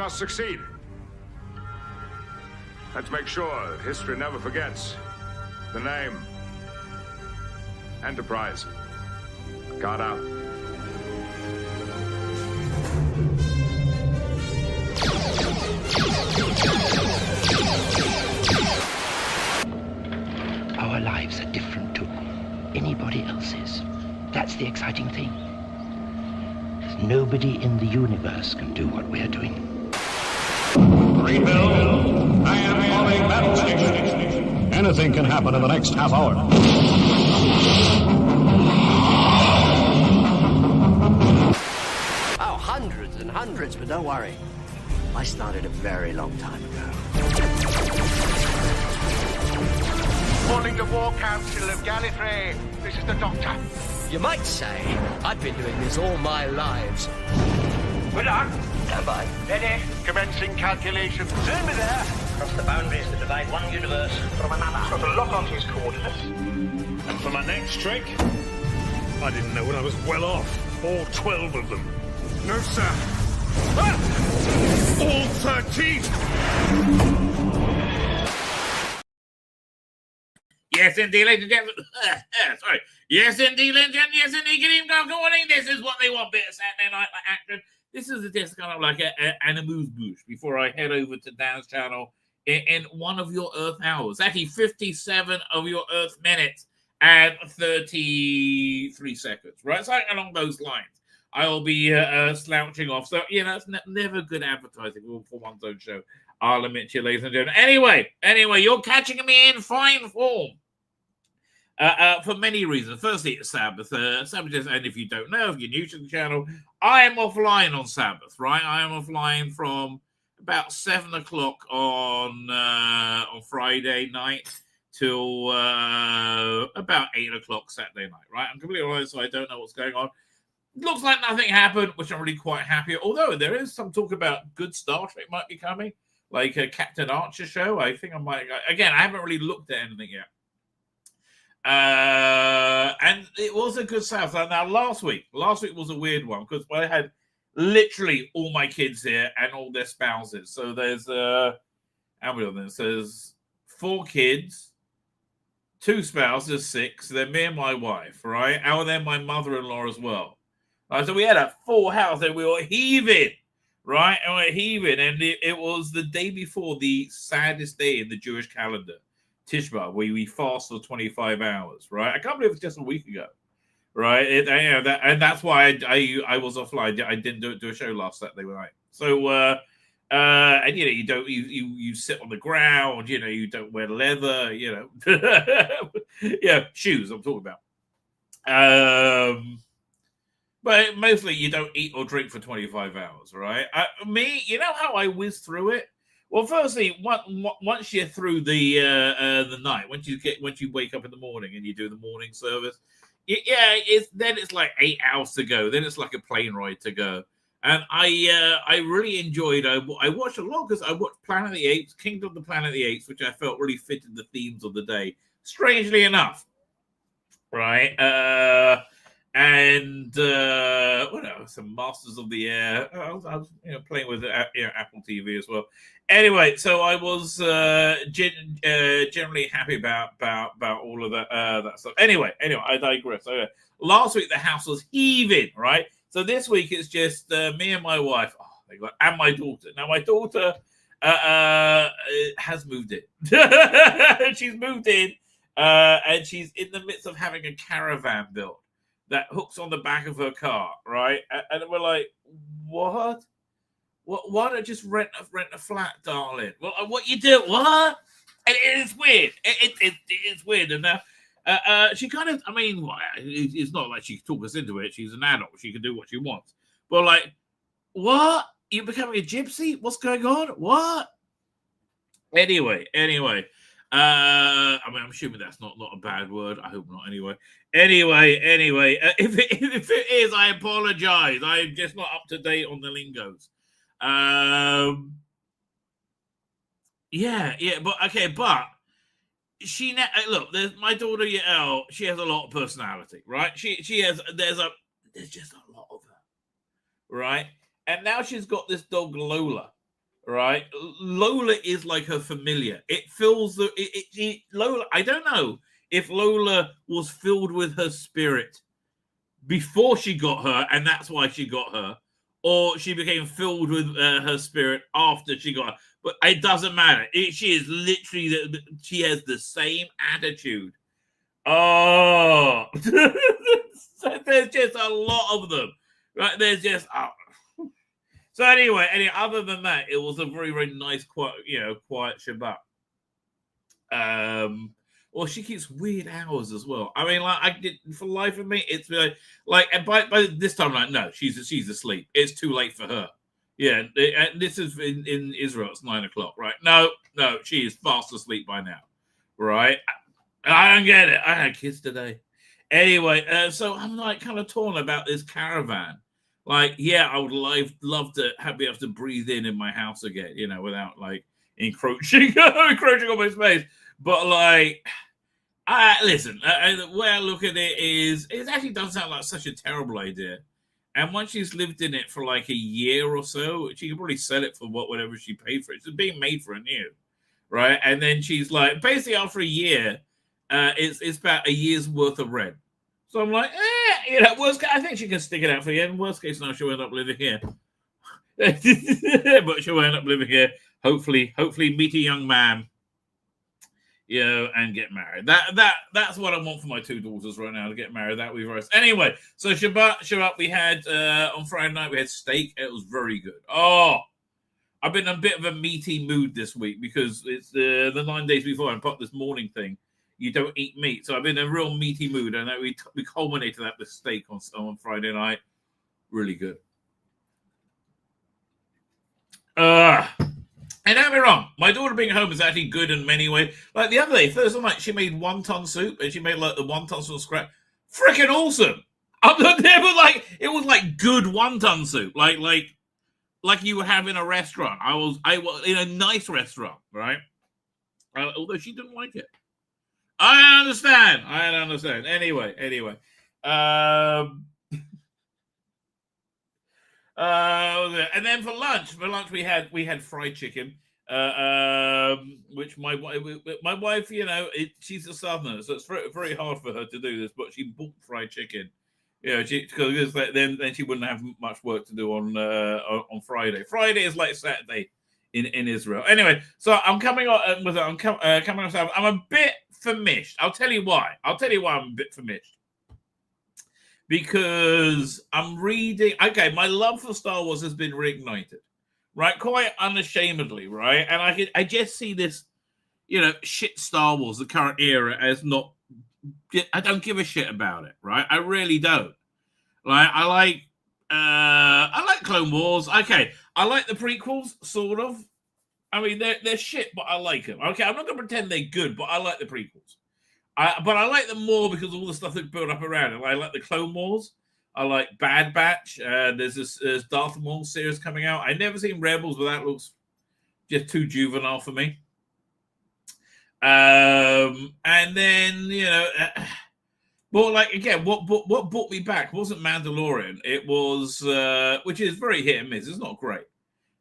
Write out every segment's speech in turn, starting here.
us succeed. Let's make sure history never forgets the name. Enterprise. Guard out. Our lives are different to anybody else's. That's the exciting thing. Nobody in the universe can do what we're doing. Greenville, I am calling battle station. Anything can happen in the next half hour. Oh, hundreds and hundreds, but don't worry. I started a very long time ago. Calling the War Council of Gallifrey. This is the Doctor. You might say I've been doing this all my lives. We're done. Stand by. Ready. Commencing calculations. Zoom me there. Cross the boundaries that divide one universe from another. Got to lock onto his coordinates. And for my next trick, I didn't know when I was well off. All 12 of them. No, sir. Ah! All 13! Yes, indeed, ladies and gentlemen. Sorry. Yes, indeed, ladies and gentlemen. Yes, indeed. Good morning. This is what they want. Bit of Saturday Night action. This is just kind of like an amuse-bouche before I head over to Dan's channel in one of your Earth hours. Actually, 57 of your Earth minutes and 33 seconds, right? Something along those lines. I'll be slouching off. So, that's never good advertising for one's own show. I'll admit to you, ladies and gentlemen. Anyway, you're catching me in fine form. For many reasons. Firstly, it's Sabbath. Sabbath is, and if you don't know, if you're new to the channel, I am offline on Sabbath, right? I am offline from about 7 o'clock on Friday night till about 8 o'clock Saturday night, right? I'm completely honest, so I don't know what's going on. Looks like nothing happened, which I'm really quite happy. Although there is some talk about good Star Trek might be coming, like a Captain Archer show. I think I might. Again, I haven't really looked at anything yet. And it was a good Sabbath. Now, last week was a weird one because I had literally all my kids here and all their spouses. So there's how many of them? There's 4 kids, 2 spouses, 6. Then me and my wife, right? And then my mother-in-law as well. So we had a full house and we were heaving, right? And we're heaving, and it was the day before the saddest day in the Jewish calendar, Tishba, where we fast for 25 hours, right? I can't believe it's just a week ago, right? And that's why I was offline. I didn't do a show last Saturday night. So, and you sit on the ground, you don't wear leather, shoes I'm talking about. But mostly you don't eat or drink for 25 hours, right? Me, you know how I whiz through it? Well, firstly, once you're through the night, once you wake up in the morning and you do the morning service, it's like 8 hours to go. Then it's like a plane ride to go. And I really enjoyed. I watched a lot because I watched Planet of the Apes, Kingdom of the Planet of the Apes, which I felt really fitted the themes of the day. Strangely enough, right? And what else? Some Masters of the Air. I was playing with Apple TV as well. Anyway, so I was generally happy about all of that stuff. Anyway, I digress. So, last week the house was heaving, right? So this week it's just me and my wife, and my daughter. Now my daughter has moved in. She's moved in, and she's in the midst of having a caravan built that hooks on the back of her car, right? And we're like, what? Why don't just rent a flat, darling? Well, what you do? What? And it's weird. It's weird. And she kind of, it's not like she can talk us into it. She's an adult. She can do what she wants. But like, what? You're becoming a gypsy? What's going on? What? Anyway. I'm assuming that's not a bad word. I hope not. Anyway. If it is, I apologize. I'm just not up to date on the lingos. But she look. There's my daughter Yael. She has a lot of personality, right? There's just a lot of her, right? And now she's got this dog Lola, right? Lola is like her familiar. It fills Lola. I don't know if Lola was filled with her spirit before she got her, and that's why she got her, or she became filled with her spirit after she got her. But it doesn't matter. She is literally, she has the same attitude. Oh, so there's just a lot of them, right? There's just so anyway. Other than that, it was a very, very nice, quiet Shabbat. Well, she keeps weird hours as well. I mean, like, I did for life of me, it's like and by this time, like, no, she's asleep. It's too late for her. Yeah, and this is in Israel. It's 9 o'clock, right? No, she is fast asleep by now, right? I don't get it. I had kids today. Anyway, so I'm like kind of torn about this caravan. Like, yeah, I would love to be able to breathe in my house again, without like encroaching on my space. But like, listen, the way I look at it is, it actually doesn't sound like such a terrible idea. And once she's lived in it for like a year or so, she can probably sell it for whatever she paid for it. It's being made for a new, right? And then she's like, basically after a year, it's about a year's worth of rent. So I'm like, worst case, I think she can stick it out for you. And worst case, no, she'll end up living here. But she'll end up living here. Hopefully meet a young man, and get married. That's what I want for my two daughters right now, to get married. That would be right. Anyway, so Shabbat, we had on Friday night, we had steak. It was very good. Oh, I've been in a bit of a meaty mood this week because it's the 9 days before I put this morning thing. You don't eat meat. So I've been in a real meaty mood, and we culminated that with steak on Friday night. Really good. And don't get me wrong, my daughter being home is actually good in many ways. Like the other day, Thursday night, she made wonton soup, and she made like the wontons from scratch. Freaking awesome! It was like good wonton soup, like you would have in a restaurant. I was in a nice restaurant, right? Although she didn't like it. I understand. Anyway. And then for lunch we had fried chicken, which my wife, she's a southerner, so it's very, very hard for her to do this, but she bought fried chicken, because then she wouldn't have much work to do on Friday. Friday is like Saturday in Israel. Anyway, so I'm coming on with it. I'm coming on. I'm a bit famished. I'll tell you why I'm a bit famished. Because I'm reading, okay, my love for Star Wars has been reignited, right? Quite unashamedly, right? And I just see this, shit Star Wars, the current era, as not, I don't give a shit about it, right? I really don't. Like, I like Clone Wars. Okay, I like the prequels, sort of. I mean, they're shit, but I like them. Okay, I'm not going to pretend they're good, but I like the prequels. But I like them more because of all the stuff that built up around it. I like the Clone Wars. I like Bad Batch. There's this Darth Maul series coming out. I've never seen Rebels, but that looks just too juvenile for me. And then, well, like, again, what brought me back wasn't Mandalorian. It was, which is very hit and miss. It's not great,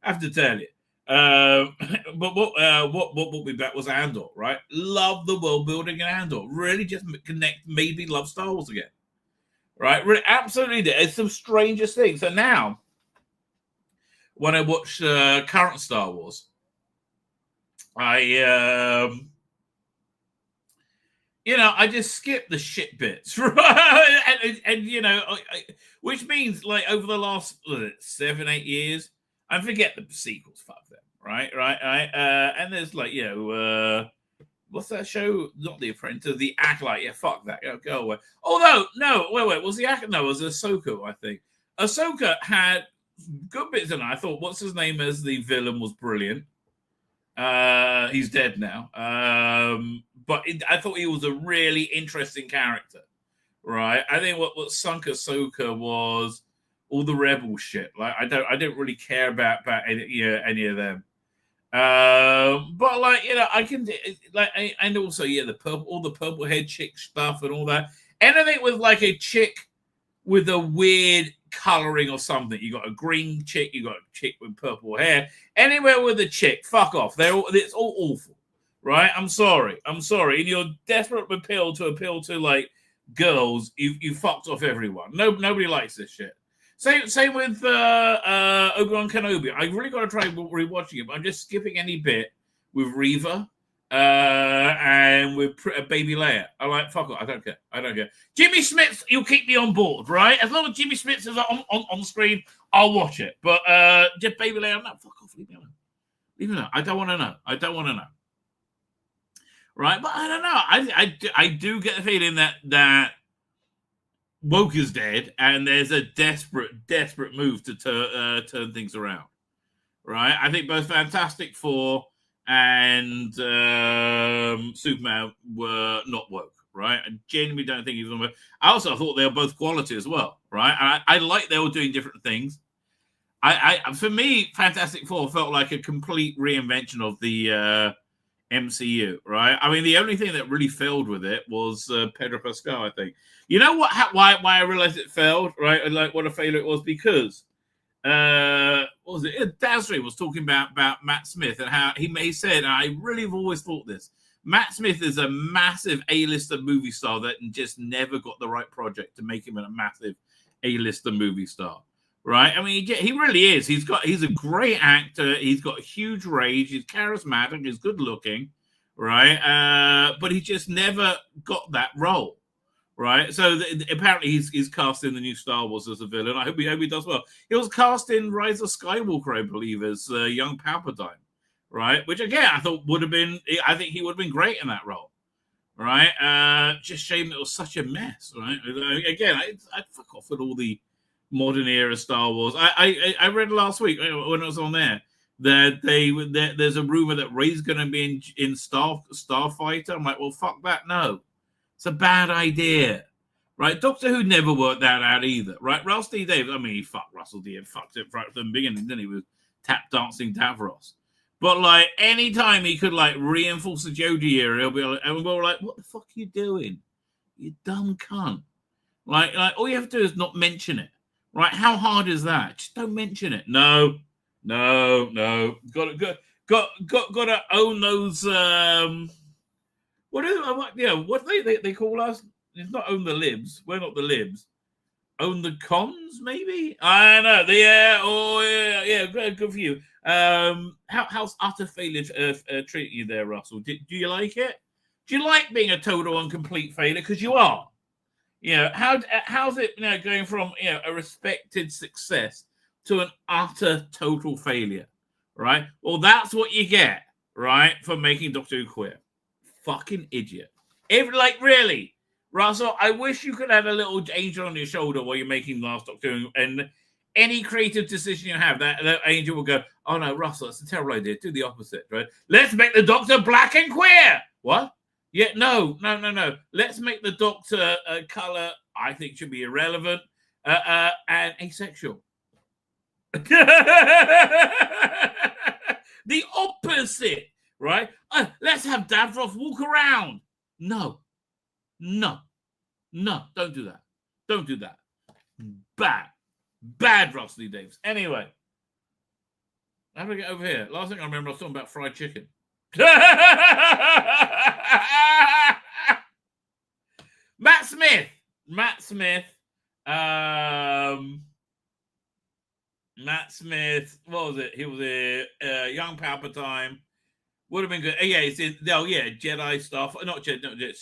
I have to tell you. But what brought me back was Andor, right? Love the world building in Andor. Really just made me love Star Wars again, right? Really, absolutely did. It's some strangest things. So now, when I watch current Star Wars, I just skip the shit bits, right? and which means, like, over the last 7-8 years, I forget the sequels. Fuck them, right? And there's like, what's that show? Not The Apprentice, The Acolyte. Yeah, fuck that. Go away. Although, no, wait. Was the Acolyte? No, it was Ahsoka. I think Ahsoka had good bits in it. I thought, what's his name as the villain was brilliant. He's dead now. But I thought he was a really interesting character, right? I think what sunk Ahsoka was all the rebel shit. Like, I don't really care about any of them. But like, I can like, and also all the purple head chick stuff and all that. Anything with like a chick with a weird coloring or something. You got a green chick, you got a chick with purple hair. Anywhere with a chick, fuck off. It's all awful, right? I'm sorry. In your desperate appeal to like girls, you fucked off everyone. Nobody likes this shit. Same with Obi-Wan Kenobi. I really got to try rewatching it, but I'm just skipping any bit with Reva and with Baby Leia. I'm like, fuck it, I don't care. Jimmy Smith, you'll keep me on board, right? As long as Jimmy Smith is on screen, I'll watch it. But just Baby Leia, no, fuck off, leave me alone. I don't want to know. Right, but I don't know. I do get the feeling that woke is dead, and there's a desperate move to turn things around. Right, I think both Fantastic Four and Superman were not woke. Right, I genuinely don't think he was woke. I also thought they were both quality as well. Right, I like they were doing different things. For me, Fantastic Four felt like a complete reinvention of the MCU, right? I mean, the only thing that really failed with it was Pedro Pascal, I think. You know why I realized it failed, right? Like what a failure it was, because what was it? Dasri was talking about Matt Smith and how he said, and I really have always thought this, Matt Smith is a massive A-lister movie star that just never got the right project to make him a massive A-lister movie star. Right, I mean, he really is. He's a great actor. He's got huge rage. He's charismatic. He's good looking, right? But he just never got that role, right? So apparently he's cast in the new Star Wars as a villain. I hope he does well. He was cast in Rise of Skywalker, I believe, as young Palpatine, right? Which again I thought would have been. I think he would have been great in that role, right? Just shame it was such a mess, right? Again, I'd fuck off with all the modern era Star Wars. I read last week when it was on there that there's a rumor that Rey's going to be in Starfighter. I'm like, well, fuck that. No, it's a bad idea, right? Doctor Who never worked that out either, right? Russell D. Davies. I mean, he fucked Russell D. and fucked it right from the beginning, didn't he? With tap dancing Davros. But like anytime he could like reinforce the Jodie era, he'll be like, and we're like, what the fuck are you doing? You dumb cunt. Like all you have to do is not mention it. Right? How hard is that? Just don't mention it. No. Got to own those. What they call us? It's not own the libs. We're not the libs. Own the cons, maybe. I don't know. Yeah. Good for you. How's utter failure treating you there, Russell? Do you like it? Do you like being a total and complete failure? Because you are. You know, how's it going from a respected success to an utter total failure, right? Well, that's what you get, right, for making Doctor Who queer. Fucking idiot. Really, Russell, I wish you could have a little angel on your shoulder while you're making Last Doctor Who, and any creative decision you have, that angel will go, oh no, Russell, that's a terrible idea. Do the opposite, right? Let's make the Doctor black and queer. What? Yeah, no. Let's make the Doctor color, I think, should be irrelevant and asexual. The opposite, right? Let's have Davros walk around. No. Don't do that. Bad Russell Davies. Anyway, how do I get over here? Last thing I remember, I was talking about fried chicken. Matt Smith. What was it? He was a young Palpatine. Would have been good. Jedi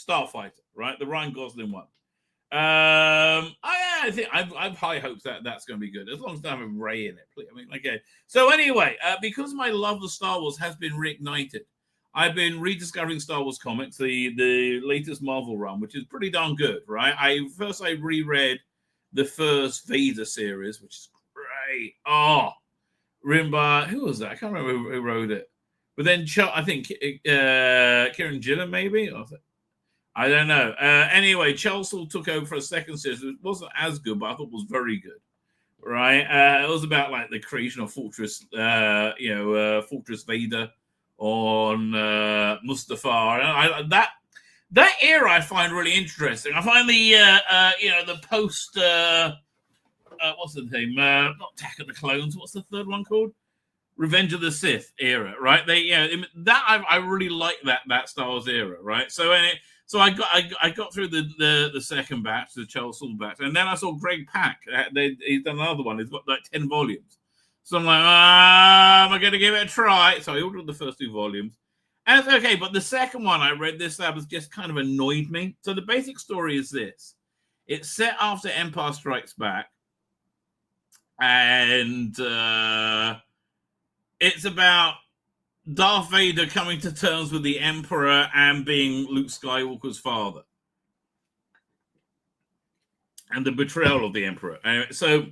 Starfighter, right? The Ryan Gosling one. I think I've high hopes that that's going to be good, as long as they have a Rey in it. I mean, okay. So anyway, because my love of Star Wars has been reignited, I've been rediscovering Star Wars comics, the latest Marvel run, which is pretty darn good, right? I reread the first Vader series, which is great. Oh, written by, who was that? I can't remember who wrote it. But then I think Kieran Gillen, maybe? I don't know. Anyway, Chelsea took over for a second series. It wasn't as good, but I thought it was very good. Right? It was about like the creation of Fortress, Fortress Vader on Mustafar. That era I find really interesting. I find the post what's the name? Not Attack of the Clones. What's the third one called? Revenge of the Sith era, right? I really like that Star Wars era, right? So I got through the second batch, the Charles Soule batch, and then I saw Greg Pak. He's done another one. He's got like 10 volumes. So I'm like, am I going to give it a try? So I ordered the first 2 volumes. And it's okay, but the second one I read that was just kind of annoyed me. So the basic story is this. It's set after Empire Strikes Back. And it's about Darth Vader coming to terms with the Emperor and being Luke Skywalker's father. And the betrayal of the Emperor. So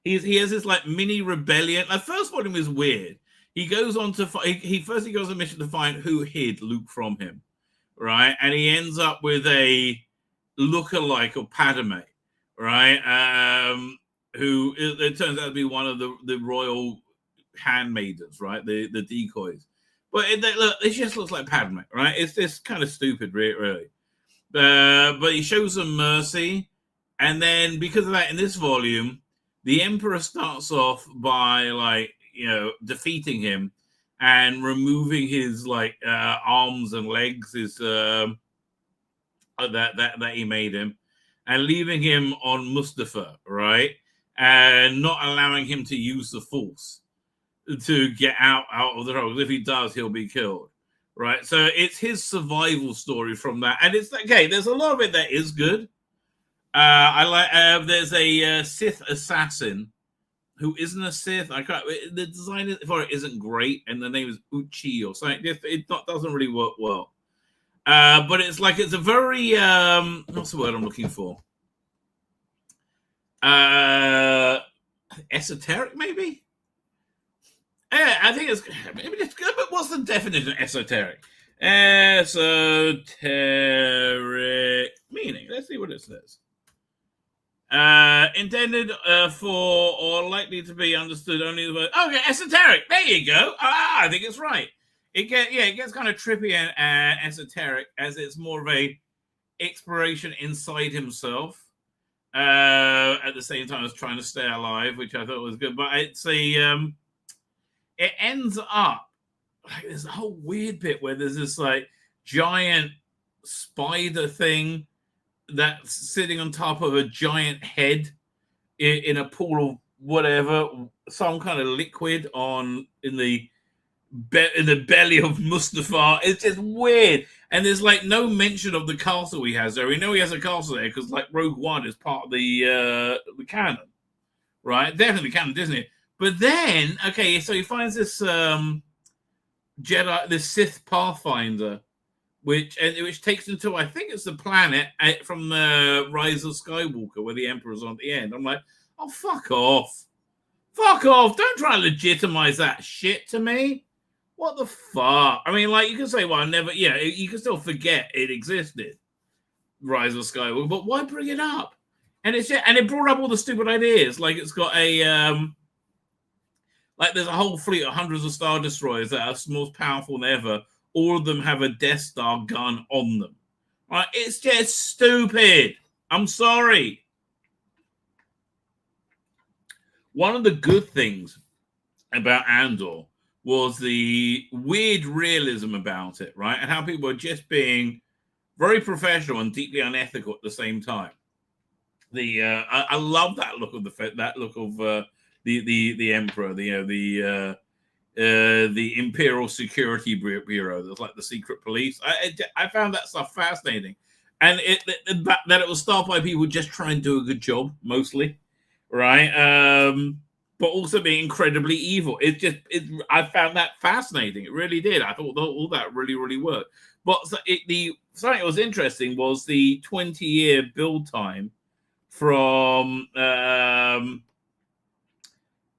he has this like mini rebellion. The first volume is weird. He goes on to he goes on a mission to find who hid Luke from him, right? And he ends up with a lookalike of Padme, right? Who it turns out to be one of the royal handmaidens, right? The decoys. But it just looks like Padme, right? It's just kind of stupid, really. But he shows some mercy, and then because of that, in this volume, the Emperor starts off by defeating him and removing his arms and legs, his that he made him, and leaving him on Mustafar, right, and not allowing him to use the Force to get out of the trouble. If he does, he'll be killed, right? So it's his survival story from that, and it's okay. There's a lot of it that is good. There's a Sith assassin who isn't a Sith. The design for it isn't great, and the name is Uchi or something. It doesn't really work well. But it's a very what's the word I'm looking for? Esoteric, maybe. I think maybe it's good. But what's the definition of esoteric? Esoteric meaning. Let's see what it says. Intended for or likely to be understood only the word. Okay, esoteric. There you go. I think it's right. It gets kind of trippy and esoteric as it's more of a exploration inside himself at the same time as trying to stay alive, which I thought was good. But it's it ends up there's a whole weird bit where there's this giant spider thing that's sitting on top of a giant head in a pool of whatever, some kind of liquid in the belly of Mustafar. It's just weird, and there's no mention of the castle he has there. We know he has a castle there because Rogue One is part of the canon, right? Definitely canon, isn't it? But then, okay, so he finds this Jedi, this Sith Pathfinder, which takes him to, I think it's the planet from the Rise of Skywalker where the Emperor's on at the end. I'm like, oh, fuck off. Fuck off. Don't try to legitimize that shit to me. What the fuck? I mean, you can say, well, you can still forget it existed, Rise of Skywalker, but why bring it up? And it brought up all the stupid ideas. It's got a, there's a whole fleet of hundreds of Star Destroyers that are most powerful than ever. All of them have a Death Star gun on them. Right? It's just stupid. I'm sorry. One of the good things about Andor was the weird realism about it, right? And how people are just being very professional and deeply unethical at the same time. I love that look of the Emperor, the Imperial Security Bureau. That's like the secret police. I found that stuff fascinating, and that it was staffed by people just trying to do a good job, mostly, right? But also being incredibly evil. I found that fascinating. It really did. I thought all that really, really worked. But something that was interesting was the 20-year build time from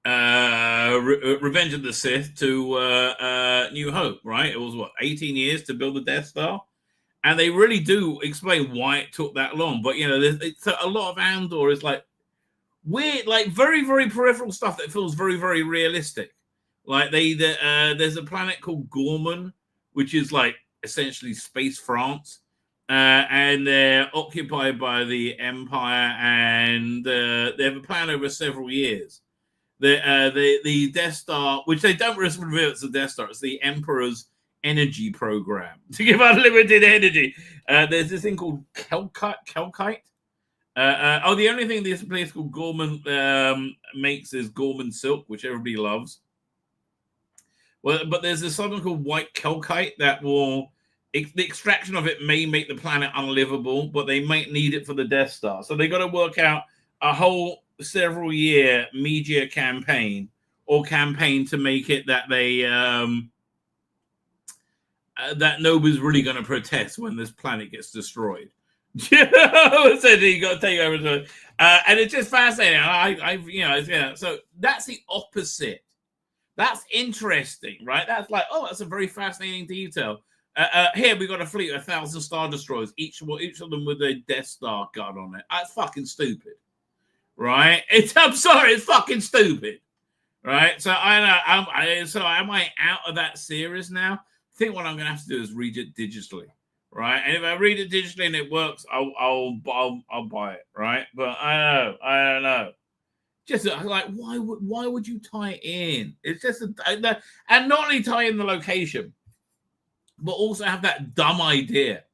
Revenge of the Sith to New Hope, right? It was 18 years to build the Death Star, and they really do explain why it took that long. But so a lot of Andor is weird, very, very peripheral stuff that feels very, very realistic. There's a planet called Gorman, which is essentially space France, and they're occupied by the Empire, and they have a plan over several years. The Death Star, which they don't reveal it's the Death Star, it's the Emperor's energy program to give unlimited energy. There's this thing called Kelkite. The only thing this place called Gorman makes is Gorman silk, which everybody loves. Well, but there's this something called white Kelkite that will the extraction of it may make the planet unlivable, but they might need it for the Death Star. So they got to work out a whole several year media campaign to make it that they that nobody's really going to protest when this planet gets destroyed. So you got to take over, and it's just fascinating. So that's the opposite. That's interesting, right? That's like, oh, that's a very fascinating detail. Here we got a fleet of 1,000 Star Destroyers, each of them with a Death Star gun on it. That's fucking stupid, right? I'm sorry, it's fucking stupid, right? So am I out of that series now? I think what I'm going to have to do is read it digitally, right? And if I read it digitally and it works, I'll buy it, right? But I don't know. Just like why would you tie it in? It's just and not only tie in the location, but also have that dumb idea,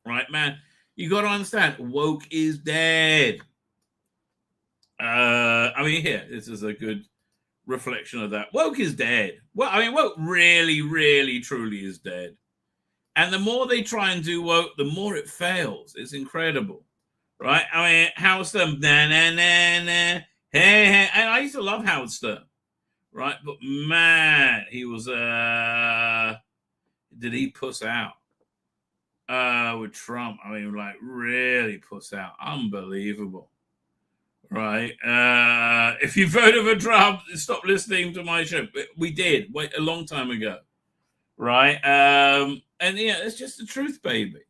right, man? You got to understand, woke is dead. Here, this is a good reflection of that. Woke is dead. Well, woke really, really, truly is dead. And the more they try and do woke, the more it fails. It's incredible, right? Howard Stern, na na na na, hey, and I used to love Howard Stern, right? But man, he was did he puss out with Trump? Really puss out. Unbelievable. Right. If you voted for Trump, stop listening to my show. We did a long time ago. Right. And it's just the truth, baby.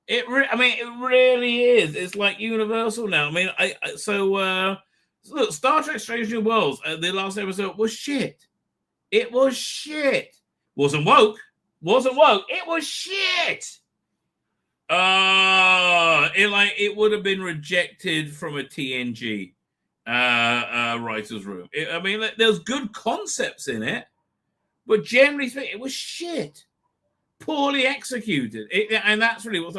It really is. It's like universal now. Look, Star Trek Strange New Worlds, the last episode was shit. It was shit. Wasn't woke. It was shit. It would have been rejected from a TNG writer's room. There's good concepts in it, but generally speaking, it was shit. Poorly executed. And that's really what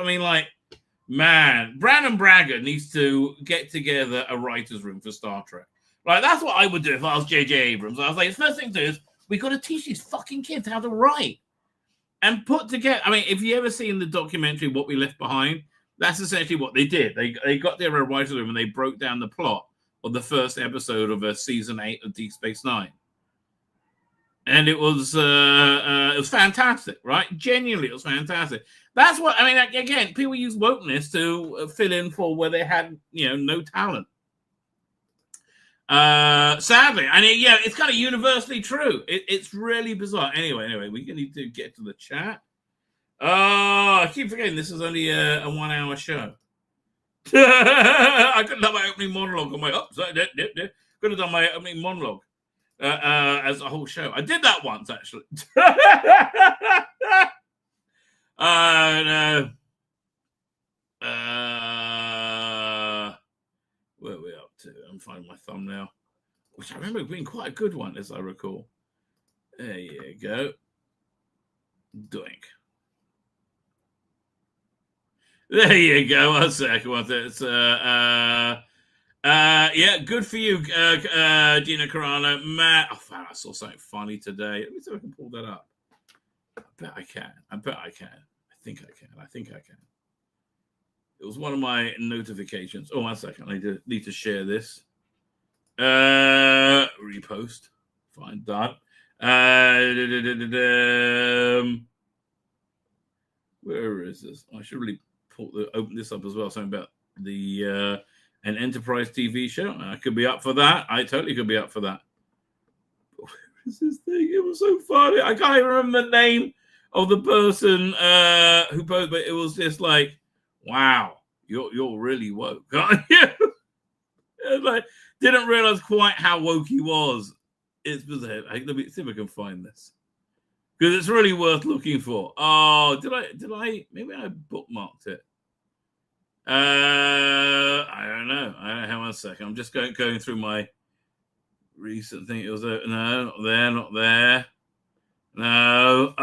man, Brandon Braga needs to get together a writer's room for Star Trek. Right, that's what I would do if I was J.J. Abrams. I was like, the first thing to do is we got to teach these fucking kids how to write. And put together, if you ever seen the documentary What We Left Behind, that's essentially what they did. They got there a writer's room and they broke down the plot of the first episode of season 8 of Deep Space Nine. And it was fantastic, right? Genuinely, it was fantastic. That's what, again, people use wokeness to fill in for where they had, no talent. Sadly, it's kind of universally true. It's really bizarre. Anyway, we need to get to the chat. I keep forgetting this is only a 1 hour show. I could have done my opening monologue on my could have done my opening monologue as a whole show. I did that once actually. No. Where are we up to? I'm finding my thumbnail, which I remember being quite a good one, as I recall. There you go. Doink. There you go. One second. It's good for you, Gina Carano. Man, I saw something funny today. Let me see if I can pull that up. I bet I can. I think I can. It was one of my notifications. Oh, 1 second. I need to share this. Repost. Fine, done. Where is this? I should really open this up as well. Something about the an Enterprise TV show. I could be up for that. I totally could be up for that. Where is this thing? It was so funny. I can't even remember the name of the person who posted, but it was just like, wow, you're really woke, aren't you? Didn't realize quite how woke he was. It's bizarre. Let me see if I can find this. because it's really worth looking for. Oh, did I? Maybe I bookmarked it. I don't know. Hang on a second. I'm just going through my recent thing. It was no, not there. No.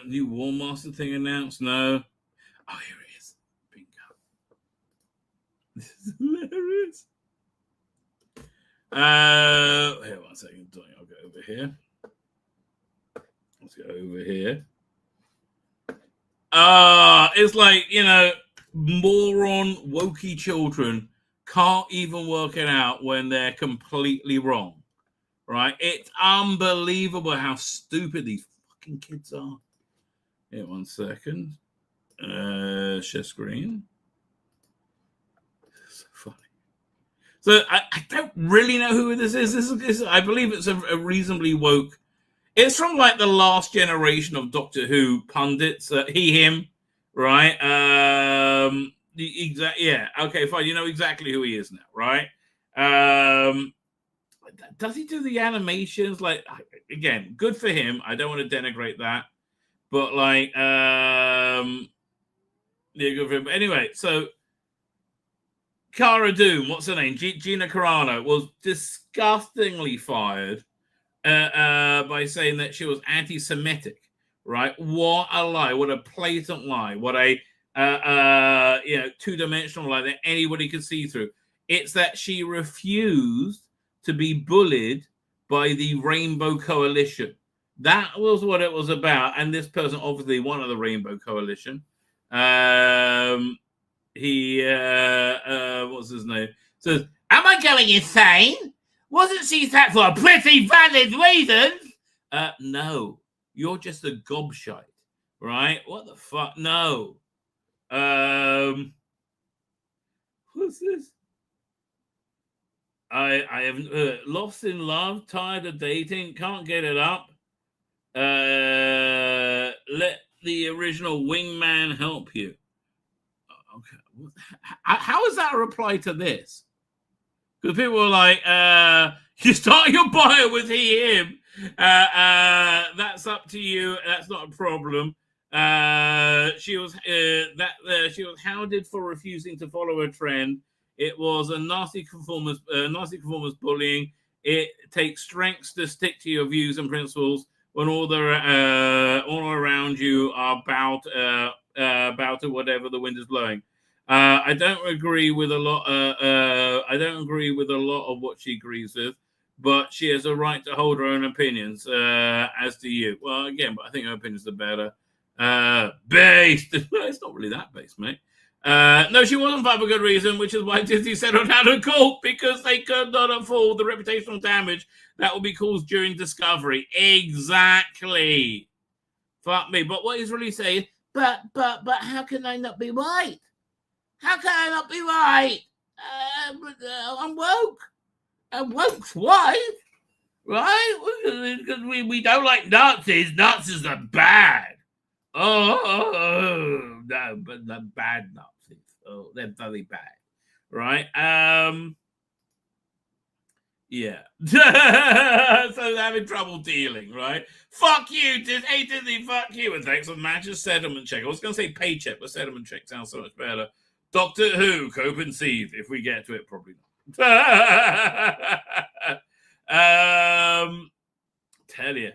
New War Master thing announced. No. Oh, here it is. Bingo. This is hilarious. Here, 1 second. I'll go over here. Let's go over here. It's like, moron, wokey children can't even work it out when they're completely wrong, right? It's unbelievable how stupid these fucking kids are. Here, 1 second. Share screen. So funny. So I don't really know who this is. I believe it's a reasonably woke. It's from like the last generation of Doctor Who pundits. He, him, right? Yeah. Okay, fine. You know exactly who he is now, right? Does he do the animations? Like, again, good for him. I don't want to denigrate that, but like, yeah, good for him. But anyway, so Cara Doom, what's her name? Gina Carano was disgustingly fired by saying that she was anti-Semitic, right? What a lie! What a blatant lie! What a two-dimensional lie that anybody could see through. It's that she refused to be bullied by the Rainbow Coalition. That was what it was about. And this person, obviously, one of the Rainbow Coalition. What's his name? Says, "Am I going insane? Wasn't she that for pretty valid reasons?" No, you're just a gobshite, right? What the fuck? No. What's this? I haven't lost in love, tired of dating, can't get it up. Let the original wingman help you. Okay, how is that a reply to this? Because people were like, you start your bio with he, him. That's up to you. That's not a problem. She was hounded for refusing to follow a trend. It was a nasty conformist bullying. It takes strength to stick to your views and principles when all around you are about to whatever the wind is blowing. I don't agree with a lot. I don't agree with a lot of what she agrees with, but she has a right to hold her own opinions. As do you. Well, again, but I think her opinions are better. Based. It's not really that based, mate. No, she wasn't fired for good reason, which is why Disney settled out of court, because they could not afford the reputational damage that will be caused during Discovery. Exactly. Fuck me. But what he's really saying, but how can I not be right? How can I not be right? I'm woke. I'm woke's wife, right? Because we don't like Nazis. Nazis are bad. Oh, no, but the bad Nazis. Oh, they're very bad, right? Yeah. So they're having trouble dealing, right? Fuck you, Disney, fuck you. And thanks for Manchester settlement check. I was going to say paycheck, but settlement check sounds so much better. Doctor Who, Cope and Seethe. If we get to it, probably not. Tell you.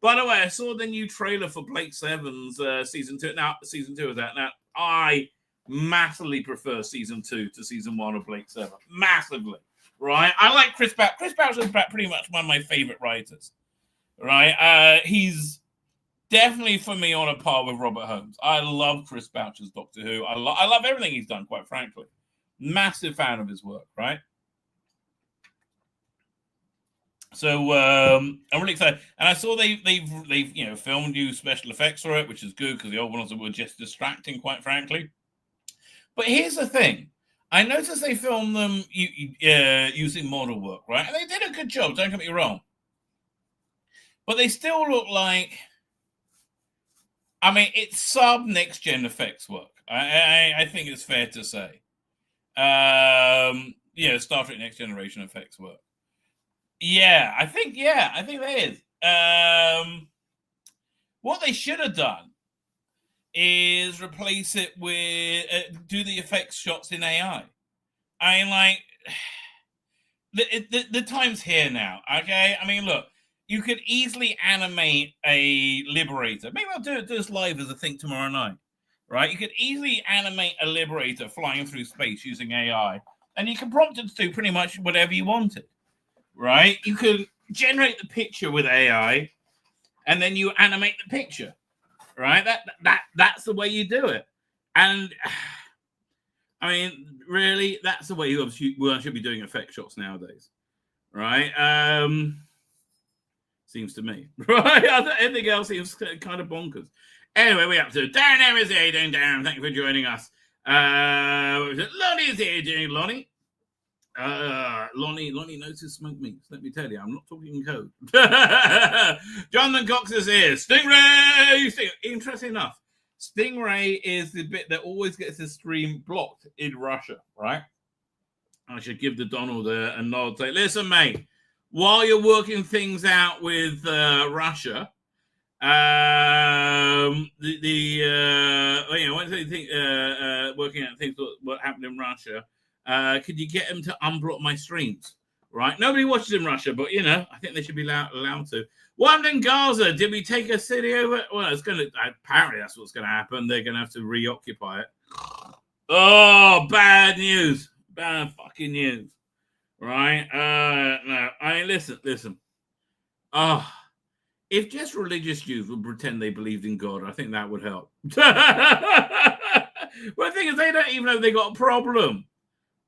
By the way, I saw the new trailer for Blake Seven's season 2. Now, season 2 is out. Now, I massively prefer season 2 to season 1 of Blake Seven. Massively, right? I like Chris Boucher. Chris Boucher is pretty much one of my favorite writers, right? He's definitely, for me, on a par with Robert Holmes. I love Chris Boucher's Doctor Who. I love everything he's done, quite frankly. Massive fan of his work, right? So I'm really excited, and I saw they've filmed new special effects for it, which is good because the old ones were just distracting, quite frankly. But here's the thing: I noticed they filmed them using model work, right? And they did a good job. Don't get me wrong, but they still look like. I mean, it's sub next gen effects work. I think it's fair to say. Star Trek Next Generation effects work. Yeah, I think there is. What they should have done is replace it with do the effects shots in AI. I mean, like the time's here now. Okay, I mean, look, you could easily animate a Liberator. Maybe I'll do this live as a thing tomorrow night. Right? You could easily animate a Liberator flying through space using AI, and you can prompt it to do pretty much whatever you wanted. Right? You could generate the picture with AI, and then you animate the picture. Right? That's the way you do it. And I mean, really, that's the way we should be doing effect shots nowadays. Right? Seems to me. Right? Anything else seems kind of bonkers. Anyway, we're up to Darren Harris. How you doing, Darren? Thank you for joining us. Lonnie's here. Doing Lonnie? Lonnie knows his smoke meats. Let me tell you, I'm not talking code. Jonathan Cox is here. Stingray. Interesting enough, Stingray is the bit that always gets the stream blocked in Russia, right? I should give the Donald a nod. Say, listen, mate, while you're working things out with Russia. Once they think working out things what happened in Russia, could you get them to unblock my streams? Right, nobody watches in Russia, but I think they should be allowed to. What happened in Gaza? Did we take a city over? Well, apparently that's what's gonna happen. They're gonna have to reoccupy it. Oh, bad news, bad fucking news. Right? No, I mean, listen. Oh. If just religious Jews would pretend they believed in God, I think that would help. Well, the thing is, they don't even know they got a problem.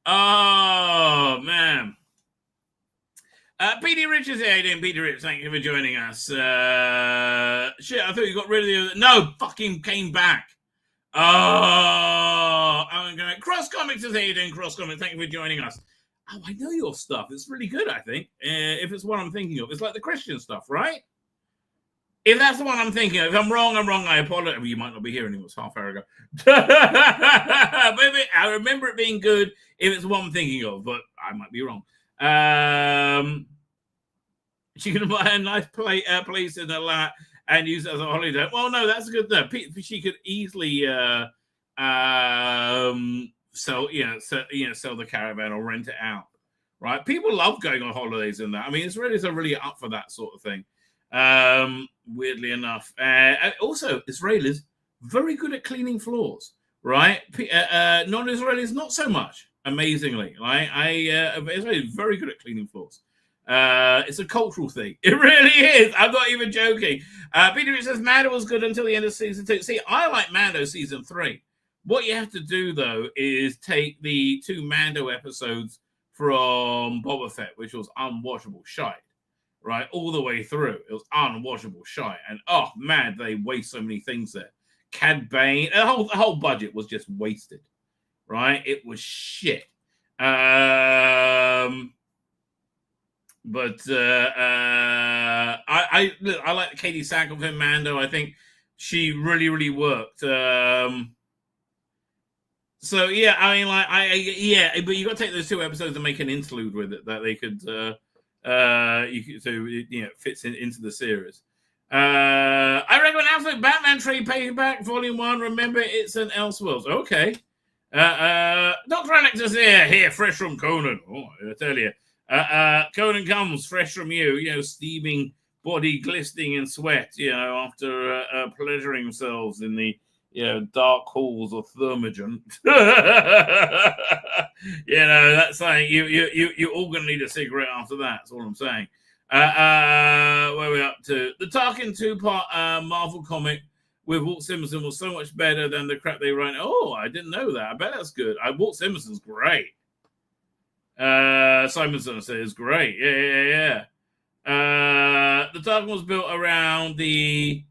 Oh, man. Petey Rich is here. How you doing, Petey Rich? Thank you for joining us. Shit, I thought you got rid of the other... No, fucking came back. Oh, I'm going to... Cross Comics is here. How you doing, Cross Comics? Thank you for joining us. Oh, I know your stuff. It's really good, I think. If it's what I'm thinking of. It's like the Christian stuff, right? If that's the one I'm thinking of, if I'm wrong, I apologize. Well, you might not be here anymore. It's half hour ago. But I remember it being good if it's the one I'm thinking of, but I might be wrong. She can buy a nice place in her lap and use it as a holiday. Well, no, that's good though. She could easily sell the caravan or rent it out. Right? People love going on holidays and that. I mean, Israelis are really up for that sort of thing. Weirdly enough, and also Israelis very good at cleaning floors, right? Non-Israelis not so much. Amazingly, right? Israelis very good at cleaning floors. It's a cultural thing. It really is. I'm not even joking. Peter says Mando was good until the end of season 2. See, I like Mando season 3. What you have to do though is take the 2 Mando episodes from Boba Fett, which was unwatchable shite. Right, all the way through. It was unwatchable shite. And oh man, they waste so many things there. Cad Bane, the whole budget was just wasted. Right? It was shit. But I like Katie Sackhoff in Mando. I think she really, really worked. So yeah, I mean, but you got to take those 2 episodes and make an interlude with it that they could it fits into the series. I recommend Alphabet Batman Trade Payback Volume 1. Remember, it's an Elseworlds. Okay. Dr. Alex is here, fresh from Conan. Oh, I tell you. Conan comes fresh from you, steaming body glistening in sweat, after pleasuring themselves in the dark halls of Thermogen. That's saying you're all going to need a cigarette after that. That's all I'm saying. Where are we up to? The Tarkin 2-part Marvel comic with Walt Simonson was so much better than the crap they write. Oh, I didn't know that. I bet that's good. Walt Simonson's great. Simonson says great. Yeah. The Tarkin was built around the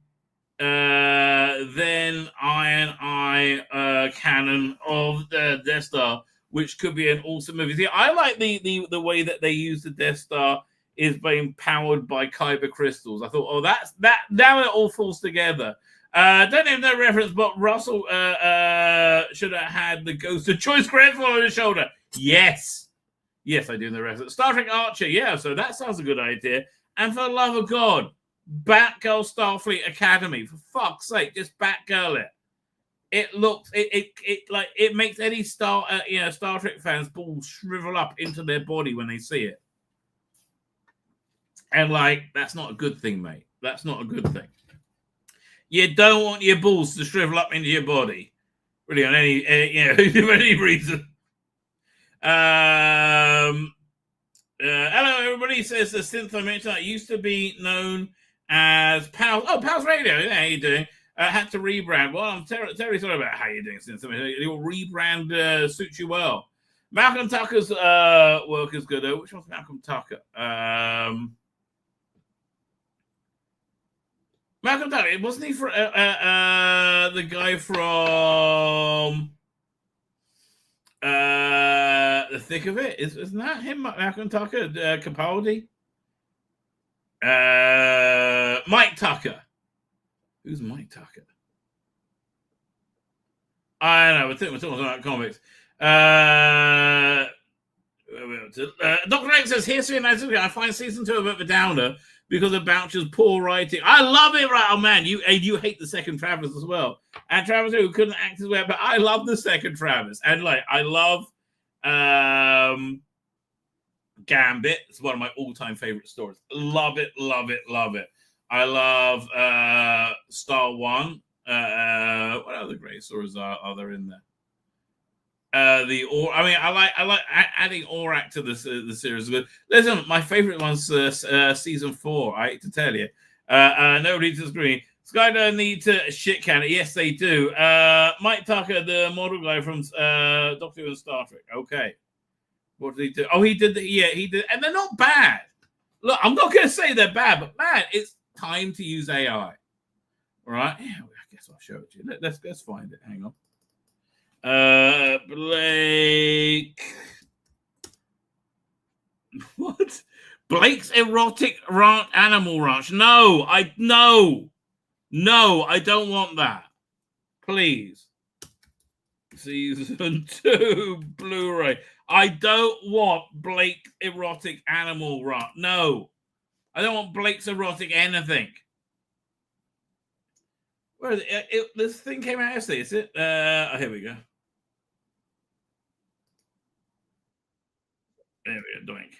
then Iron Eye cannon of the Death Star, which could be an awesome movie. See, I like the way that they use the Death Star is being powered by kyber crystals. I thought, that now it all falls together. Don't even know reference, but Russell should have had the Ghost of Choice Grandfather on his shoulder. Yes. Yes, I do in the rest of it. Star Trek Archer, yeah, so that sounds a good idea. And for the love of God, Batgirl Starfleet Academy. For fuck's sake, just Batgirl it. It looks it makes any Star Trek fans balls shrivel up into their body when they see it. And that's not a good thing, mate. That's not a good thing. You don't want your balls to shrivel up into your body, really, on any for any reason. Hello, everybody. Says the synth I mentioned that used to be known as Pals. Oh, Pals Radio. Yeah, how you doing? Had to rebrand. Well, I'm terribly sorry about how you're doing, synth. Your rebrand suits you well. Malcolm Tucker's work is good. Which one's Malcolm Tucker? Malcolm Tucker, wasn't he for the guy from The Thick of It? Isn't that him, Malcolm Tucker? Capaldi? Mike Tucker. Who's Mike Tucker? I don't know. We're talking about comics. Dr. X says, here's I find season 2 a bit of a downer because of Boucher's poor writing. I love it, right? Oh, man, you hate the second Travis as well. And Travis, who couldn't act as well, but I love the second Travis. And, I love Gambit. It's one of my all-time favorite stories. Love it, love it, love it. I love Star One. What other great stories are there in there? I like adding Aurak to the series. Listen, my favorite one's season 4. I hate to tell you. Nobody disagrees. Sky don't need to shit can it. Yes, they do. Mike Tucker, the model guy from Doctor Who and Star Trek. Okay, what did he do? Oh, he did. He did, and they're not bad. Look, I'm not going to say they're bad, but man, it's time to use AI. All right? Yeah, I guess I'll show it to you. Let's find it. Hang on. Blake. What? Blake's erotic animal ranch. No, I don't want that. Please. Season 2 Blu-ray. I don't want Blake's erotic animal ranch. No. I don't want Blake's erotic anything. Where is it? This thing came out yesterday, is it? Here we go. There we go, doink.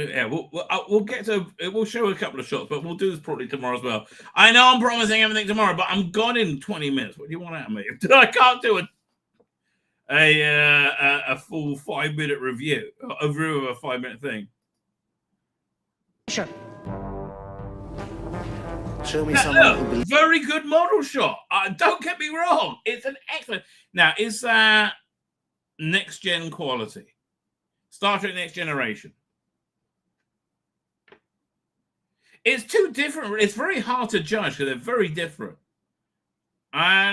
Yeah, we'll get to. We'll show a couple of shots, but we'll do this probably tomorrow as well. I know I'm promising everything tomorrow, but I'm gone in 20 minutes. What do you want out of me? I can't do a full 5-minute review, a review of a 5-minute thing. Sure. Show me someone. Very good model shot. Don't get me wrong. It's an excellent. Now, is that next gen quality? Star Trek Next Generation. It's too different. It's very hard to judge because they're very different. I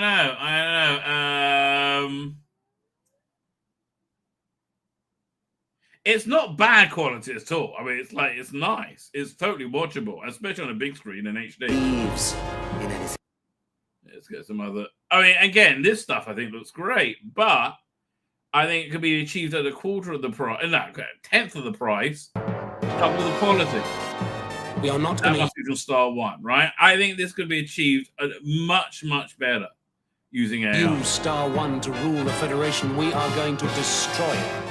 know. It's not bad quality at all. I mean, it's nice. It's totally watchable, especially on a big screen in HD. Let's get some other. I mean, again, this stuff I think looks great, but I think it could be achieved at a quarter of the price. No, a tenth of the price, double the quality. We are not going to Star One, right? I think this could be achieved much, much better using AI. Use Star One to rule the Federation. We are going to destroy it.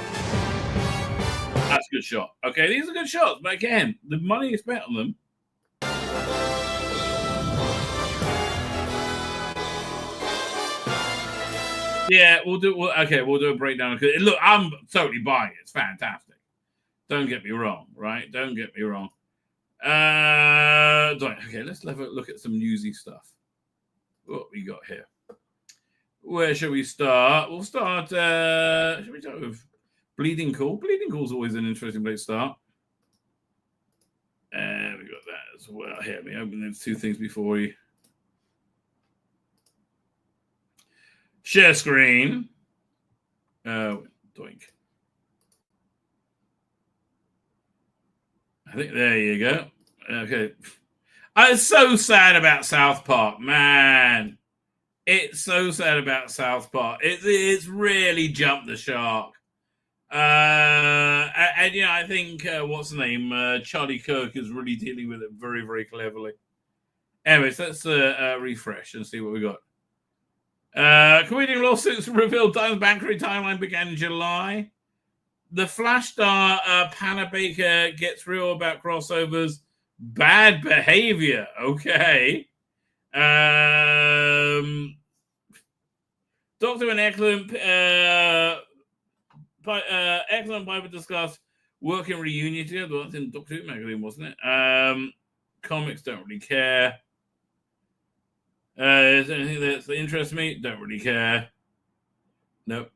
That's a good shot. Okay, these are good shots, but again, the money is spent on them. Yeah, we'll do a breakdown. Look, I'm totally buying it. It's fantastic. Don't get me wrong, right? Don't get me wrong. Okay, let's have a look at some newsy stuff. What we got here? Where should we start? We'll start. Should we start with Bleeding Cool? Bleeding Cool's always an interesting place to start. And we got that as well. Here, let me open those two things before we share screen. Doink. I think there you go. Okay. I was so sad about South Park, man. It's so sad about South Park. It's really jumped the shark. And yeah, I think what's the name? Charlie Kirk is really dealing with it very, very cleverly. Anyways, let's refresh and see what we got. Comedian lawsuits revealed Diamond Bankery timeline began in July. The Flash star Panna Baker gets real about crossovers. Bad behavior. Okay. Doctor and Eklund Piper discussed working reunion together. Well, that's in Doctor Who magazine, wasn't it? Comics don't really care. Is there anything that interests me? Don't really care. Nope.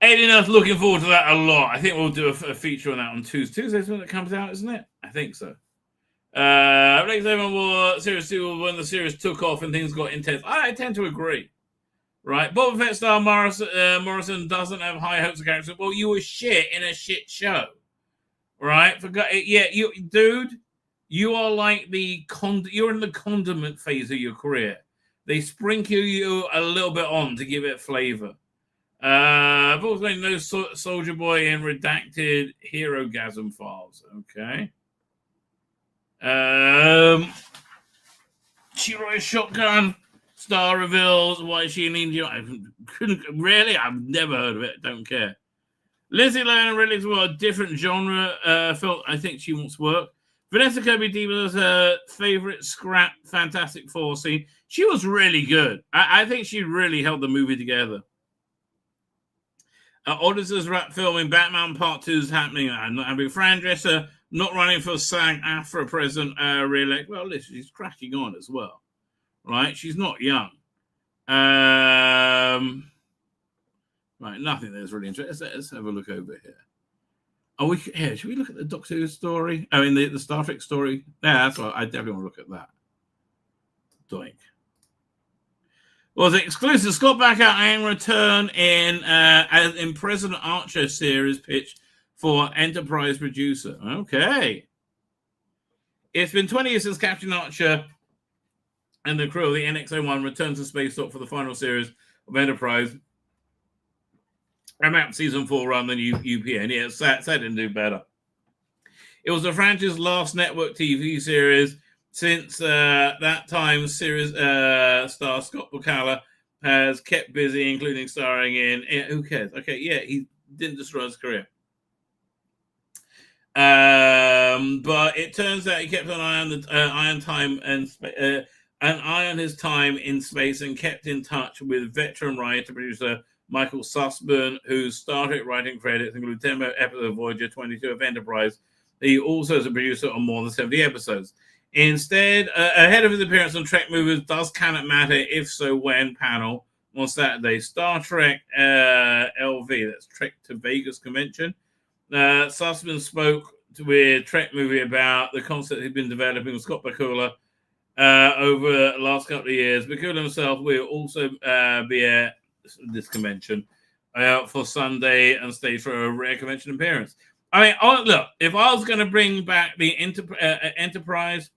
Eddie Nuff, looking forward to that a lot. I think we'll do a feature on that on Tuesdays when it comes out, isn't it? I think so. Blake Seven War Series 2 when the series took off and things got intense. I tend to agree. Right. Boba Fett star Morrison doesn't have high hopes of characters. Well, you were shit in a shit show. Right? Yeah, dude, you are like you're in the condiment phase of your career. They sprinkle you a little bit on to give it flavor. I've also made no Soldier Boy in redacted Hero-gasm files. Okay. Chiroy Shotgun star reveals why she in India. I've never heard of it. Don't care. Lindsay Lohan and Ridley's were a different genre. Felt I think she wants work. Vanessa Kirby Diva was her favorite scrap Fantastic Four scene. She was really good. I think she really held the movie together. Auditors wrap filming Batman Part 2 is happening. I'm not having Fran Dresser not running for SAG-AFTRA president re-elect. Well, listen, she's cracking on as well, right? She's not young. Right, nothing that's really interesting. Let's have a look over here. Should we look at the Doctor Who story? I mean, the Star Trek story. Yeah, that's what I definitely want to look at that. Doink. Well, the exclusive Scott Bakula and return in President Archer series pitch for Enterprise producer. Okay. It's been 20 years since Captain Archer and the crew of the NX-01 returned to Space Dock for the final series of Enterprise. I'm out season 4 rather than UPN. Yeah, Sat didn't do better. It was the franchise's last network TV series. Since that time, series star Scott Bakula has kept busy, including starring in... who cares? Okay, yeah, he didn't destroy his career. But it turns out he kept an eye on the an eye on his time in space and kept in touch with veteran writer-producer Michael Sussman, whose Star Trek writing credits include 10 episodes of Voyager, 22 of Enterprise. He also is a producer on more than 70 episodes. Instead, ahead of his appearance on Trek Movies, Does Can It Matter? If So, When? panel on Saturday. Star Trek LV, that's Trek to Vegas convention. Sussman spoke with Trek Movie about the concept he'd been developing with Scott Bakula over the last couple of years. Bakula himself will also be at this convention for Sunday and stay for a rare convention appearance. I mean, look, if I was going to bring back the Enterprise,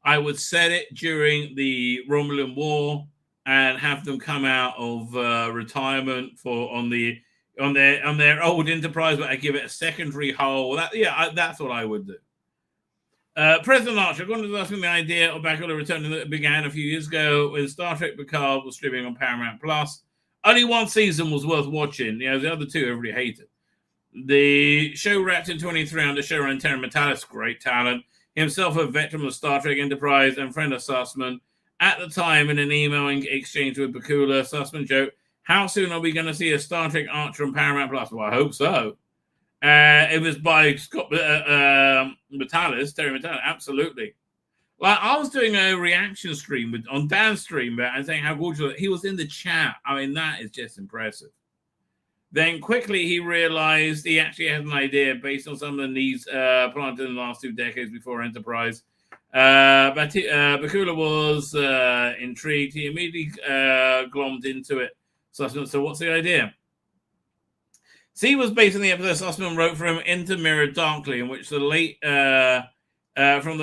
I would set it during the Romulan War and have them come out of retirement on their old Enterprise, but I give it a secondary hull. That's what I would do. President Archer, according to the idea of Bakula returning that began a few years ago when Star Trek Picard was streaming on Paramount Plus. Only one season was worth watching. The other two everybody hated. The show wrapped in 23 under showrunner Terry Matalas, great talent, himself a veteran of Star Trek Enterprise and friend of Sussman. At the time, in an email exchange with Bakula, Sussman joked, "How soon are we going to see a Star Trek Archer on Paramount Plus?" Well, I hope so. It was by Scott Matalas, Terry Matalas, absolutely. Like, I was doing a reaction stream on Dan's stream and saying how gorgeous he was in the chat. I mean, that is just impressive. Then quickly he realized he actually had an idea based on some of the needs planted in the last 2 decades before Enterprise. But Bakula was intrigued. He immediately glommed into it. So what's the idea? C was based on the episode Sussman wrote for him Into Mirror Darkly, in which from the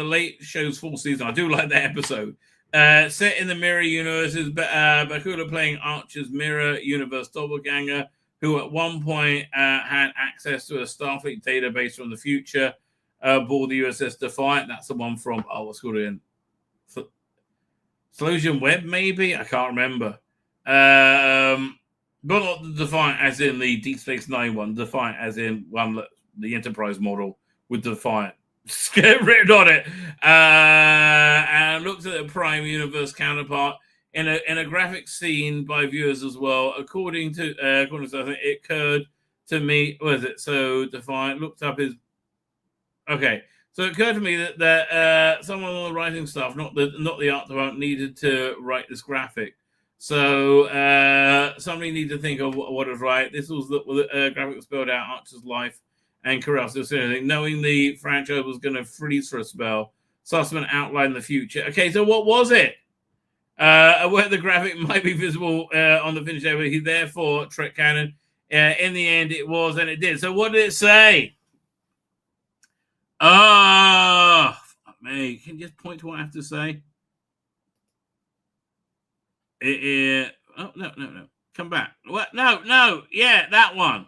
late show's 4th season, I do like that episode, Set in the mirror universe is Bakula playing Archer's mirror universe doppelganger, who at one point had access to a Starfleet database from the future aboard the USS Defiant. That's the one from, what's called in? Solution Web, maybe? I can't remember. But not the Defiant as in the Deep Space Nine one, Defiant as in the Enterprise model with the Defiant written on it. And looked at the Prime Universe counterpart in a graphic scene by viewers as well. According to I think it occurred to me, was it? So Defiant looked up his. Okay, so it occurred to me that someone on the writing staff, not the art department, needed to write this graphic. So somebody needed to think of what was right. This was the graphic that spelled out Archer's life and career. Knowing the franchise was going to freeze for a spell, Sussman outlined the future. Okay, so what was it? Where the graphic might be visible on the finished episode, he therefore Trek canon. In the end, it was, and it did. So what did it say? Oh, me. Can you just point to what I have to say? Oh, no. Come back. What? No. Yeah, that one.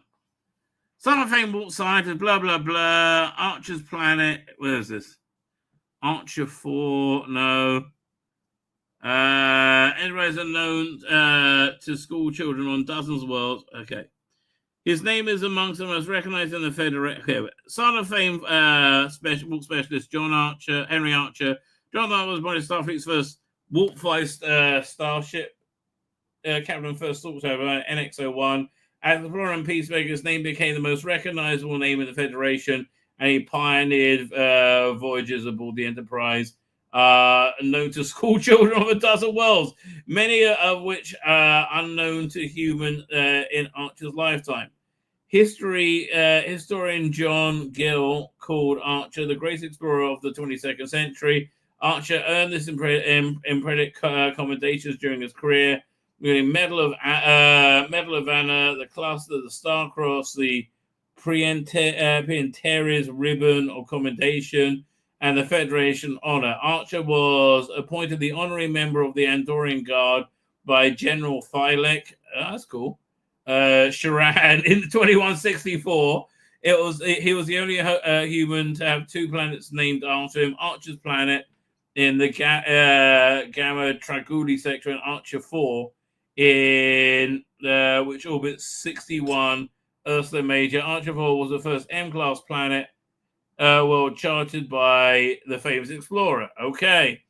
Son of Fame walked scientist, blah, blah, blah. Archer's planet. Where is this? Archer 4. No. Enterprise unknown to school children on dozens of worlds. Okay. His name is amongst the most recognized in the Federation. Okay. Son of Fame specialist John Archer, Henry Archer. John Archer was one of Starfleet's first warp flight starship. Captain First Thought over NX-01. As the Explorer and Peacemaker's name became the most recognizable name in the Federation, and he pioneered voyages aboard the Enterprise, known to school children of a dozen worlds, many of which are unknown to human in Archer's lifetime. Historian John Gill called Archer the greatest explorer of the 22nd century. Archer earned this impressive commendations during his career, including Medal of Honor, the Cluster, the Star Cross, the Pianteres Ribbon of Commendation, and the Federation Honor. Archer was appointed the honorary member of the Andorian Guard by General Thilek. That's cool. Sharan in 2164. He was the only human to have two planets named after him. Archer's planet in the Gamma Tragudi sector, and Archer 4 in which orbits 61 Ursa Major. Archer 4 was the first M-class planet world charted by the famous explorer. Okay.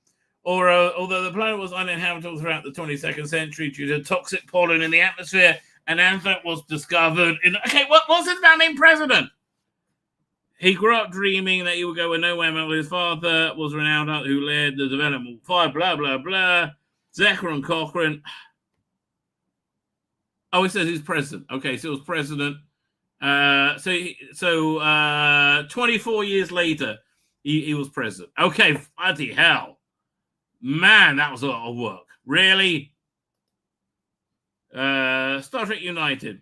Although the planet was uninhabitable throughout the 22nd century due to toxic pollen in the atmosphere, an anthrop was discovered in... Okay, what's his name president? He grew up dreaming that he would go nowhere. His father was renowned who led the development. Blah, blah, blah. Zechariah and Cochrane. Oh, it says he's president. Okay, so he was president. So 24 years later, he was president. Okay, bloody hell. Man, that was a lot of work. Really? Star Trek United.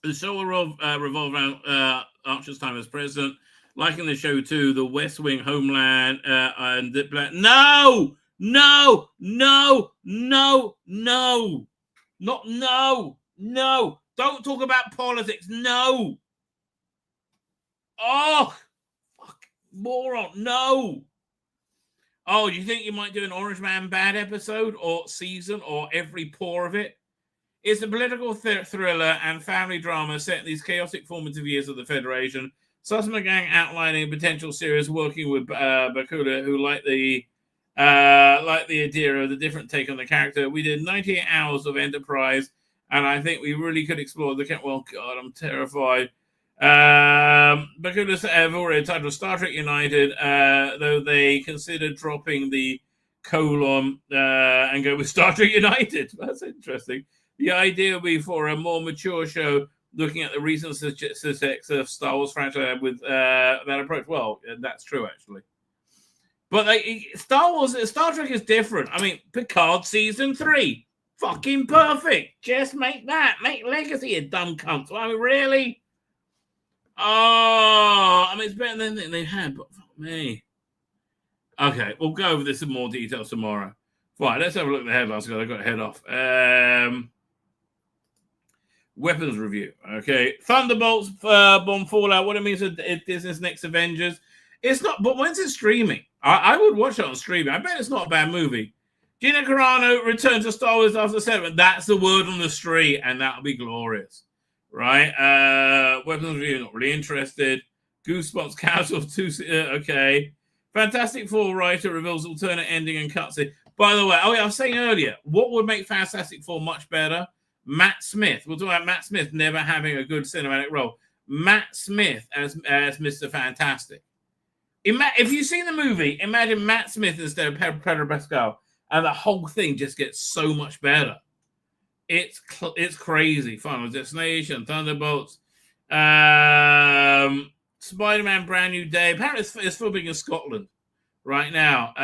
The show will revolve around Archer's time as president, liking the show to The West Wing, Homeland, and the plan. No! Don't talk about politics. No. Oh, fuck, moron. No. Oh, do you think you might do an Orange Man Bad episode or season or every pore of it? It's a political thriller and family drama set in these chaotic formative years of the Federation. Sussman Gang outlining potential series working with Bakula, who like the idea of the different take on the character. We did 98 hours of Enterprise, and I think we really could explore the... Well, God, I'm terrified. Bakula have already titled Star Trek United, though they considered dropping the colon and go with Star Trek United. That's interesting. The idea would be for a more mature show looking at the recent success of Star Wars franchise with that approach. Well, that's true, actually. But Star Trek is different. I mean, Picard Season 3. Fucking perfect. Just make that. Make Legacy, you dumb cunts. I mean, really? Oh, I mean, it's better than they had, but fuck me. Okay, we'll go over this in more detail tomorrow. Right, let's have a look at the headlines because I got to head off. Weapons review. Okay, Thunderbolts bomb Fallout. What it means for Disney's next Avengers. It's not, but when's it streaming? I would watch it on streaming. I bet it's not a bad movie. Gina Carano returns to Star Wars after 7. That's the word on the street, and that'll be glorious, right? Weapons review. Not really interested. Goosebumps Castle 2. Okay. Fantastic Four writer reveals alternate ending and cutscene. By the way, I was saying earlier, what would make Fantastic Four much better? Matt Smith. We'll talk about Matt Smith never having a good cinematic role. Matt Smith as Mr. Fantastic. If you've seen the movie, imagine Matt Smith instead of Pedro Pascal, and the whole thing just gets so much better. It's crazy. Final Destination, Thunderbolts, Spider-Man Brand New Day. Apparently it's filming in Scotland right now.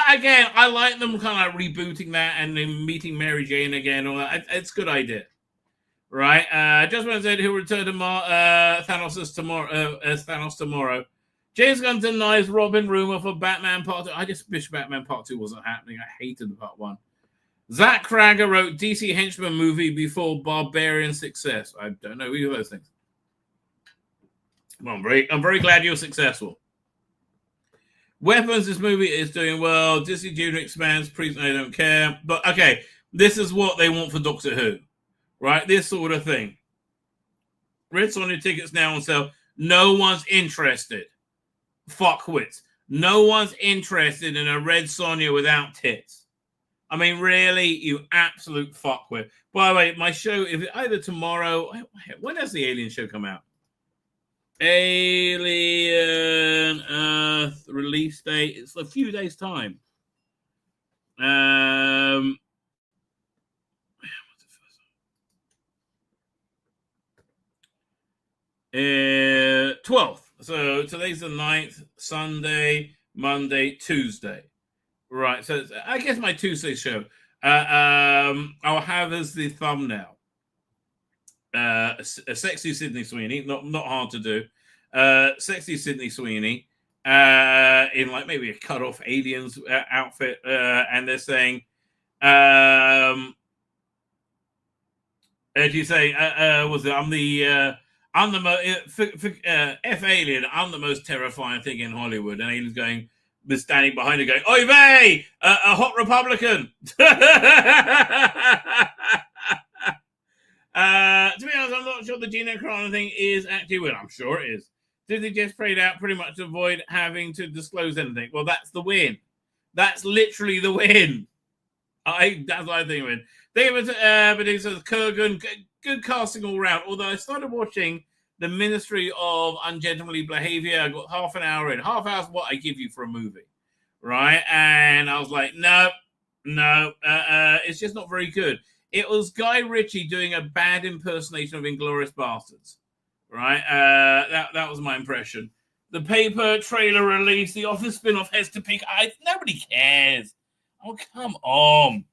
Again, I like them kind of rebooting that and then meeting Mary Jane again. All that. It's a good idea, right? Just when I said he'll return to Thanos tomorrow. James Gunn denies Robin rumor for Batman Part 2. I just wish Batman Part 2 wasn't happening. I hated the Part 1. Zach Krager wrote DC Henchman movie before Barbarian success. I don't know either of those things. Well, I'm very glad you're successful. Weapons, this movie is doing well. Disney Junior expands. Please, I don't care. But okay, this is what they want for Doctor Who, right? This sort of thing. Red Sonja tickets now on sale. No one's interested. Fuckwits. No one's interested in a Red Sonja without tits. I mean, really, you absolute fuckwit. By the way, my show, if either tomorrow, when does the Alien show come out? Alien Earth release date. It's a few days' time. 12th. So today's the 9th, Sunday, Monday, Tuesday. Right. So I guess my Tuesday show. I'll have as the thumbnail a sexy Sydney Sweeney. Not hard to do. Sexy Sydney Sweeney in like maybe a cut-off aliens outfit, and they're saying, as you say, was it? I'm the F Alien. I'm the most terrifying thing in Hollywood, and Alien's going, standing behind her, going, "Oy vey, a hot Republican." To be honest, I'm not sure the Gina Carano thing is actually win. I'm sure it is. Disney just played out pretty much to avoid having to disclose anything. Well, that's the win. That's literally the win. That's what I think win. David, but he says Kurgan, good casting all round. Although I started watching The Ministry of Ungentlemanly Behavior, I got half an hour in. Half hour's what I give you for a movie, right? And I was like, no, it's just not very good. It was Guy Ritchie doing a bad impersonation of Inglourious Bastards, right? That was my impression. The paper trailer release, the Office spin-off has to pick. Nobody cares. Oh, come on.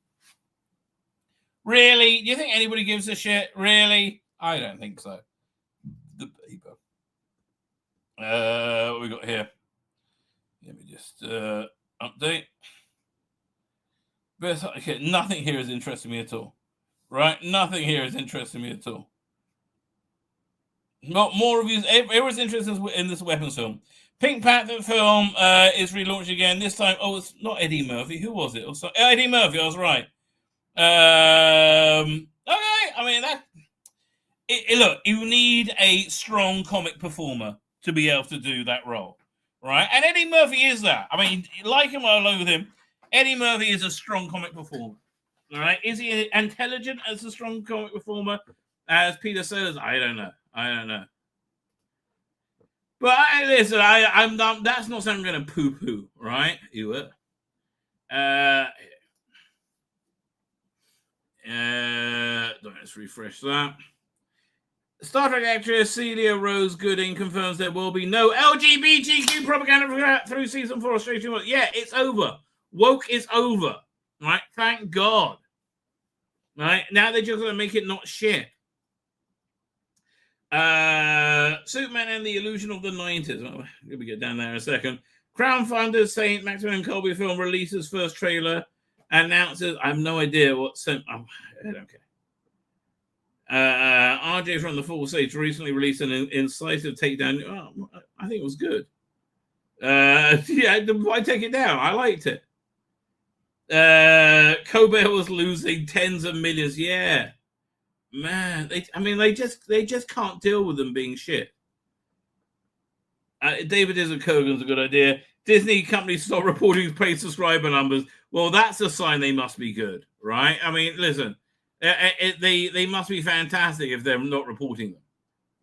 Really? Do you think anybody gives a shit? Really? I don't think so. The paper. What we got here? Let me just update. Okay, nothing here is interesting me at all. Right? Nothing here is interesting me at all. Not more reviews. Everyone's interested in this weapons film. Pink Panther film is relaunched again. This time, it's not Eddie Murphy. Who was it? Eddie Murphy. I was right. Okay. I mean, look, you need a strong comic performer to be able to do that role, right? And Eddie Murphy is that. I mean, like him or loathe him, Eddie Murphy is a strong comic performer. All right, is he intelligent as a strong comic performer as Peter Sellers? I don't know. But listen, I'm not. That's not something I'm going to poo-poo, right? You will. Let's refresh that. Star Trek actress Celia Rose Gooding confirms there will be no LGBTQ propaganda through season 4 of Stranger Things. Yeah, it's over. Woke is over. Right? Thank God. Right? Now they're just going to make it not shit. Superman and the Illusion of the 90s. Oh, we get down there in a second. Crowdfunders Saint Maximum and Colby film releases first trailer. Announces, I have no idea what. I don't care. RJ from the Full Stage recently released an incisive takedown. Oh, I think it was good. Yeah, why take it down? I liked it. Kobe was losing tens of millions. Yeah, man. They just can't deal with them being shit. David Isn't Kogan's a good idea. Disney companies stop reporting paid subscriber numbers. Well, that's a sign they must be good, right? I mean, listen, they must be fantastic if they're not reporting them.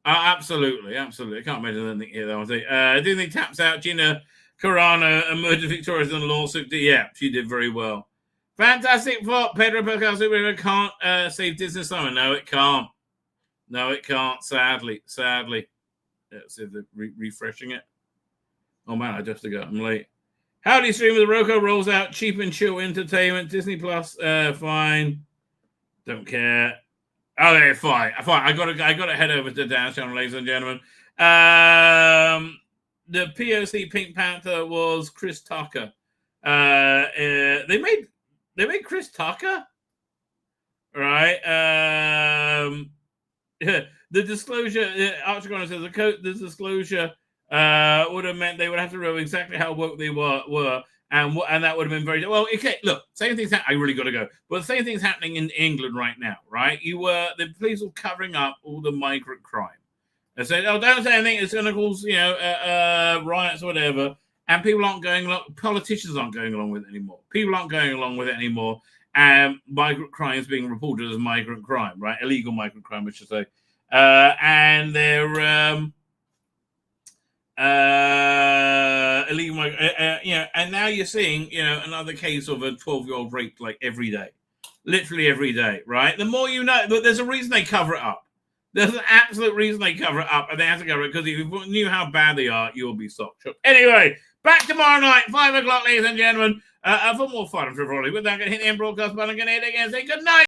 Absolutely. I can't imagine anything here, though. Disney taps out Gina Carano, emerged victorious in the lawsuit. Yeah, she did very well. Fantastic plot. Pedro Pascal Superhero can't save Disney Summer. No, it can't. No, it can't. Sadly. Let's see if they're refreshing it. Oh, man, I just forgot. I'm late. Howdy, streamer. The Roku rolls out cheap and chill entertainment. Disney Plus, fine. Don't care. Okay, fine. I got to head over to Dan's channel, ladies and gentlemen. The POC Pink Panther was Chris Tucker. They made Chris Tucker, right? The disclosure. Archie says the disclosure would have meant they would have to know exactly how woke they were. And that would have been very well. Okay, look, same thing's happening. I really got to go, but the same thing's happening in England right now, right? The police were covering up all the migrant crime. They said, "Oh, don't say anything; it's going to cause riots or whatever." And people aren't going along. Politicians aren't going along with it anymore. People aren't going along with it anymore. And migrant crime is being reported as migrant crime, right? Illegal migrant crime, I should say. And they're illegal, and now you're seeing, another case of a 12-year-old raped like every day, literally every day, right? The more you know, but there's a reason they cover it up. There's an absolute reason they cover it up, and they have to cover it because if you knew how bad they are, you will be shocked. Anyway, back tomorrow night, 5 o'clock, ladies and gentlemen, for more fun and frivolity. With that, I'm going to hit the end broadcast button. I'm going to hit it again. Say good night.